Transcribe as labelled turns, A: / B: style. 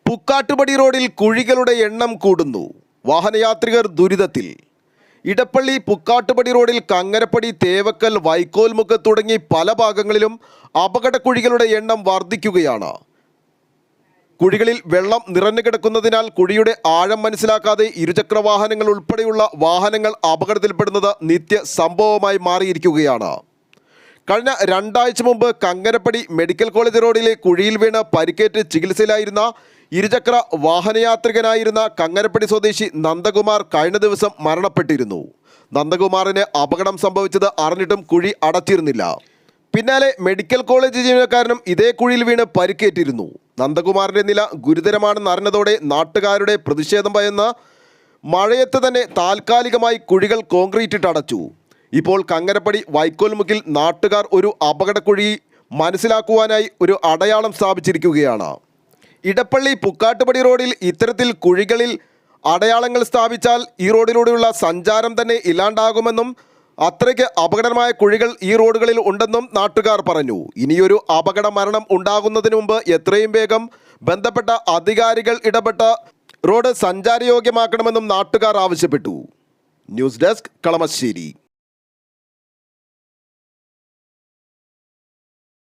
A: പുക്കാട്ടുപടി റോഡിൽ കുഴികളുടെ എണ്ണം കൂടുന്നു. വാഹനയാത്രികർ ദുരിതത്തിൽ. ഇടപ്പള്ളി പുക്കാട്ടുപടി റോഡിൽ കങ്ങരപ്പടി, തേവക്കൽ, വൈക്കോൽമുക്ക് തുടങ്ങി പല ഭാഗങ്ങളിലും അപകടക്കുഴികളുടെ എണ്ണം വർദ്ധിക്കുകയാണ്. കുഴികളിൽ വെള്ളം നിറഞ്ഞു കിടക്കുന്നതിനാൽ കുഴിയുടെ ആഴം മനസ്സിലാക്കാതെ ഇരുചക്ര വാഹനങ്ങൾ ഉൾപ്പെടെയുള്ള വാഹനങ്ങൾ അപകടത്തിൽപ്പെടുന്നത് നിത്യ സംഭവമായി മാറിയിരിക്കുകയാണ്. കഴിഞ്ഞ 2 ആഴ്ച മുമ്പ് കങ്ങരപ്പടി മെഡിക്കൽ കോളേജ് റോഡിലെ കുഴിയിൽ വീണ് പരിക്കേറ്റ് ചികിത്സയിലായിരുന്ന ഇരുചക്ര വാഹനയാത്രികനായിരുന്ന കങ്ങരപ്പടി സ്വദേശി നന്ദകുമാർ കഴിഞ്ഞ ദിവസം മരണപ്പെട്ടിരുന്നു. നന്ദകുമാറിന് അപകടം സംഭവിച്ചത് അറിഞ്ഞിട്ടും കുഴി അടച്ചിരുന്നില്ല. പിന്നാലെ മെഡിക്കൽ കോളേജ് ജീവനക്കാരനും ഇതേ കുഴിയിൽ വീണ് പരിക്കേറ്റിരുന്നു. നന്ദകുമാറിൻ്റെ നില ഗുരുതരമാണെന്ന് അറിഞ്ഞതോടെ നാട്ടുകാരുടെ പ്രതിഷേധം ഭയന്ന് മഴയത്ത് തന്നെ താൽക്കാലികമായി കുഴികൾ കോൺക്രീറ്റിട്ട് അടച്ചു. ഇപ്പോൾ കങ്ങരപ്പടി വൈക്കോൽമുക്കിൽ നാട്ടുകാർ ഒരു അപകടക്കുഴി മനസ്സിലാക്കുവാനായി ഒരു അടയാളം സ്ഥാപിച്ചിരിക്കുകയാണ്. ഇടപ്പള്ളി പുക്കാട്ടുപടി റോഡിൽ ഇത്തരത്തിൽ കുഴികളിൽ അടയാളങ്ങൾ സ്ഥാപിച്ചാൽ ഈ റോഡിലൂടെയുള്ള സഞ്ചാരം തന്നെ ഇല്ലാണ്ടാകുമെന്നും അത്രയ്ക്ക് അപകടമായ കുഴികൾ ഈ റോഡുകളിൽ ഉണ്ടെന്നും നാട്ടുകാർ പറഞ്ഞു. ഇനിയൊരു അപകട മരണം ഉണ്ടാകുന്നതിന് മുമ്പ് എത്രയും വേഗം ബന്ധപ്പെട്ട അധികാരികൾ ഇടപെട്ട് റോഡ് സഞ്ചാരയോഗ്യമാക്കണമെന്നും നാട്ടുകാർ ആവശ്യപ്പെട്ടു. News desk, Kalamassery.